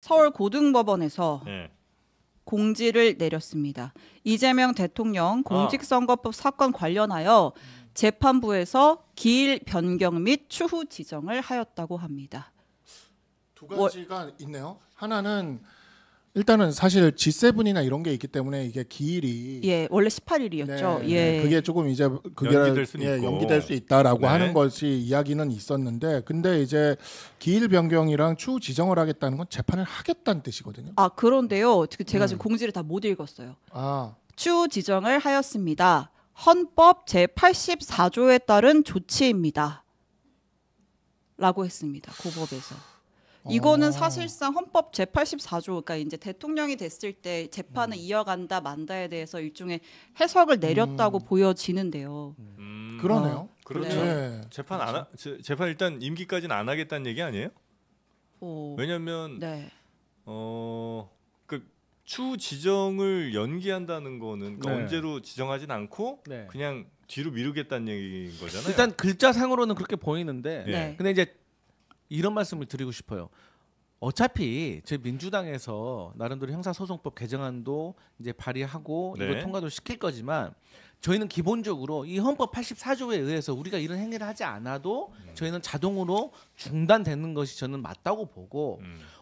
서울고등법원에서 네. 공지를 내렸습니다. 이재명 대통령 공직선거법 사건 관련하여 재판부에서 기일 변경 및 추후 지정을 하였다고 합니다. 두 가지가 있네요. 하나는 일단은 사실 G7이나 이런 게 있기 때문에 이게 기일이 원래 18일이었죠. 네, 그게 조금 이제 연기될 수 있다라고 하는 것이 이야기는 있었는데, 근데 이제 기일 변경이랑 추후 지정을 하겠다는 건 재판을 하겠다는 뜻이거든요. 그런데요. 제가 지금 공지를 다 못 읽었어요. 추후 지정을 하였습니다. 헌법 제84조에 따른 조치입니다. 라고 했습니다. 고법에서. 이거는 사실상 헌법 제84조, 그러니까 이제 대통령이 됐을 때 재판을 이어간다 만다에 대해서 일종의 해석을 내렸다고 보여지는데요. 그러네요. 그렇죠. 네. 재판 일단 임기까지는 안 하겠다는 얘기 아니에요? 왜냐하면 그 추후 지정을 연기한다는 거는 그러니까 언제로 지정하진 않고 그냥 뒤로 미루겠다는 얘기인 거잖아요. 일단 글자상으로는 그렇게 보이는데, 근데 이제 이런 말씀을 드리고 싶어요. 어차피 저희 민주당에서 나름대로 형사소송법 개정안도 이제 발의하고 이거 통과도 시킬 거지만, 저희는 기본적으로 이 헌법 84조에 의해서 우리가 이런 행위를 하지 않아도 저희는 자동으로 중단되는 것이 저는 맞다고 보고,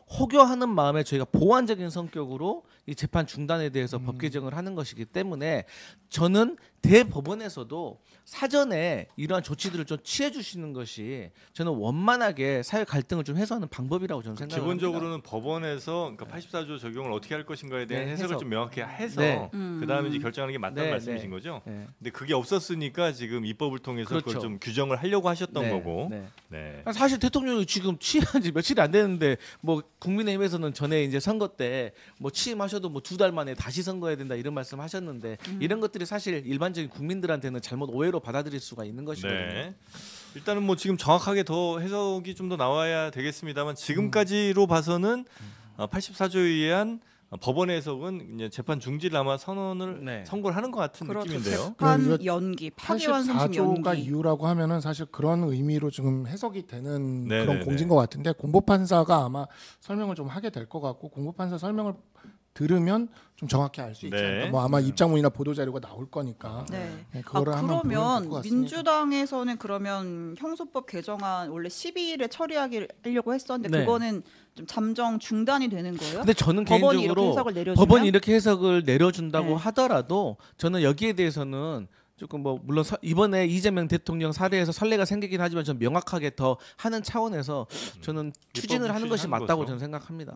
호교하는 마음에 저희가 보완적인 성격으로 이 재판 중단에 대해서 법 개정을 하는 것이기 때문에, 저는 대법원에서도 사전에 이러한 조치들을 좀 취해 주시는 것이 저는 원만하게 사회 갈등을 좀 해소하는 방법이라고 저는 생각합니다. 기본적으로는 법원에서 그러니까 84조 적용을 어떻게 할 것인가에 대한 해석을 좀 명확히 해서 그다음에 이제 결정하는 게 맞다는 말씀이신 거죠. 근데 그게 없었으니까 지금 입법을 통해서 그걸 좀 규정을 하려고 하셨던 거고. 사실 대통령이 지금 취임한 지 며칠이 안 되는데, 뭐 국민의힘에서는 전에 이제 선거 때 뭐 취임하셔도 뭐 2달 만에 다시 선거해야 된다 이런 말씀하셨는데, 이런 것들이 사실 일반적인 국민들한테는 잘못 오해로 받아들일 수가 있는 것이거든요. 일단은 뭐 지금 정확하게 더 해석이 좀 더 나와야 되겠습니다만, 지금까지로 봐서는 84조에 의한 법원의 해석은 이제 재판 중지를 아마 선고를 하는 것 같은 느낌인데요. 재판 연기, 파기환송심 84조가 연기. 이유라고 하면은 사실 그런 의미로 지금 해석이 되는 그런 공지인 것 같은데, 공보판사가 아마 설명을 좀 하게 될 것 같고, 공보판사 설명을 들으면 좀 정확히 알 수 있지 않을까. 뭐 아마 입장문이나 보도 자료가 나올 거니까. 그러면 민주당에서는 그러면 형소법 개정안 원래 12일에 처리하려고 했었는데 그거는 좀 잠정 중단이 되는 거예요? 근데 저는 개인적으로 법원이 이렇게 해석을 내려준다고 하더라도 저는 여기에 대해서는 조금 뭐 물론 이번에 이재명 대통령 사례에서 선례가 생기긴 하지만 좀 명확하게 더 하는 차원에서 저는 추진을 하는 것이 맞다고 저는 생각합니다.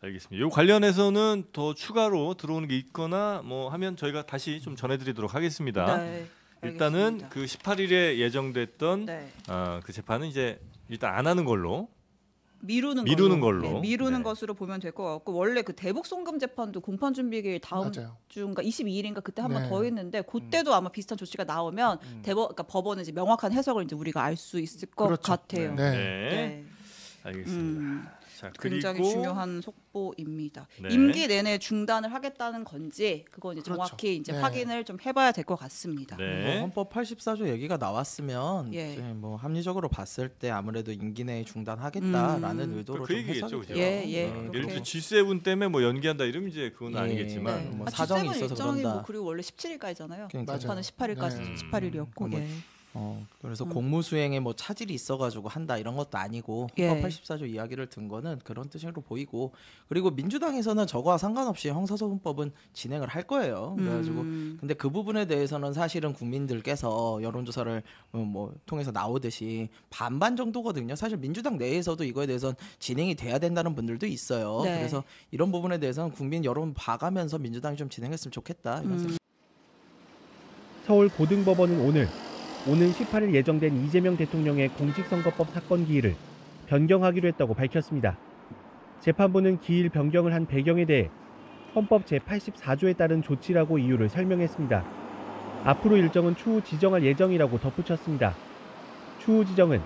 알겠습니다. 이 관련해서는 더 추가로 들어오는 게 있거나 뭐 하면 저희가 다시 좀 전해드리도록 하겠습니다. 일단은 그 18일에 예정됐던 그 재판은 이제 일단 안 하는 걸로. 미루는 걸로. 미루는 것으로 보면 될 것 같고, 원래 그 대북 송금 재판도 공판 준비기일 다음 주인가 22일인가 그때 한 번 더 했는데, 그때도 아마 비슷한 조치가 나오면 그러니까 법원은 이제 명확한 해석을 이제 우리가 알 수 있을 것 같아요. 알겠습니다. 자, 굉장히 중요한 속보입니다. 임기 내내 중단을 하겠다는 건지 그건 이제 정확히 이제 확인을 좀 해봐야 될 것 같습니다. 뭐 헌법 84조 얘기가 나왔으면 뭐 합리적으로 봤을 때 아무래도 임기 내에 중단하겠다라는 의도로 그 얘기겠죠, 그죠? 예를 들어 G7 때문에 뭐 연기한다 이러면 이제 그건 아니겠지만 뭐 사정이 있어서 그런다. 뭐 그리고 원래 17일까지잖아요. 재판은 18일까지 18일이었고. 그래서 공무수행에 뭐 차질이 있어가지고 한다 이런 것도 아니고 헌법 84조 이야기를 든 거는 그런 뜻으로 보이고, 그리고 민주당에서는 저거와 상관없이 형사소송법은 진행을 할 거예요. 그래가지고 근데 그 부분에 대해서는 사실은 국민들께서 여론조사를 뭐 통해서 나오듯이 반반 정도거든요. 사실 민주당 내에서도 이거에 대해서는 진행이 돼야 된다는 분들도 있어요. 그래서 이런 부분에 대해서는 국민 여론 봐가면서 민주당이 좀 진행했으면 좋겠다 이런 생각. 서울고등법원은 오는 18일 예정된 이재명 대통령의 공직선거법 사건 기일을 변경하기로 했다고 밝혔습니다. 재판부는 기일 변경을 한 배경에 대해 헌법 제84조에 따른 조치라고 이유를 설명했습니다. 앞으로 일정은 추후 지정할 예정이라고 덧붙였습니다. 추후 지정은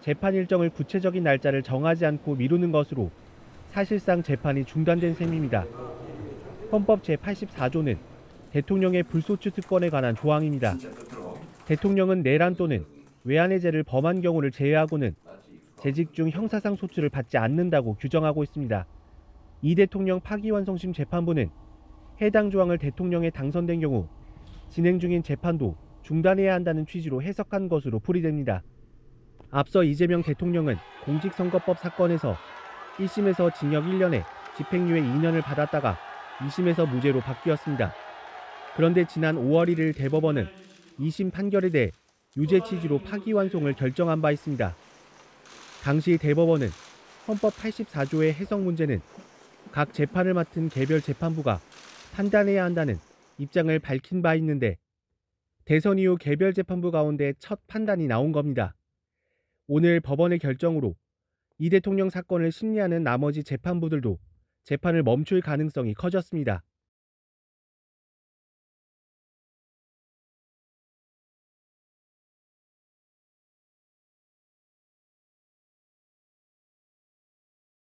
재판 일정을 구체적인 날짜를 정하지 않고 미루는 것으로 사실상 재판이 중단된 셈입니다. 헌법 제84조는 대통령의 불소추 특권에 관한 조항입니다. 대통령은 내란 또는 외환해제를 범한 경우를 제외하고는 재직 중 형사상 소추를 받지 않는다고 규정하고 있습니다. 이 대통령 파기환송심 재판부는 해당 조항을 대통령에 당선된 경우 진행 중인 재판도 중단해야 한다는 취지로 해석한 것으로 풀이됩니다. 앞서 이재명 대통령은 공직선거법 사건에서 1심에서 징역 1년에 집행유예 2년을 받았다가 2심에서 무죄로 바뀌었습니다. 그런데 지난 5월 1일 대법원은 2심 판결에 대해 유죄 취지로 파기환송을 결정한 바 있습니다. 당시 대법원은 헌법 84조의 해석 문제는 각 재판을 맡은 개별 재판부가 판단해야 한다는 입장을 밝힌 바 있는데 대선 이후 개별 재판부 가운데 첫 판단이 나온 겁니다. 오늘 법원의 결정으로 이 대통령 사건을 심리하는 나머지 재판부들도 재판을 멈출 가능성이 커졌습니다.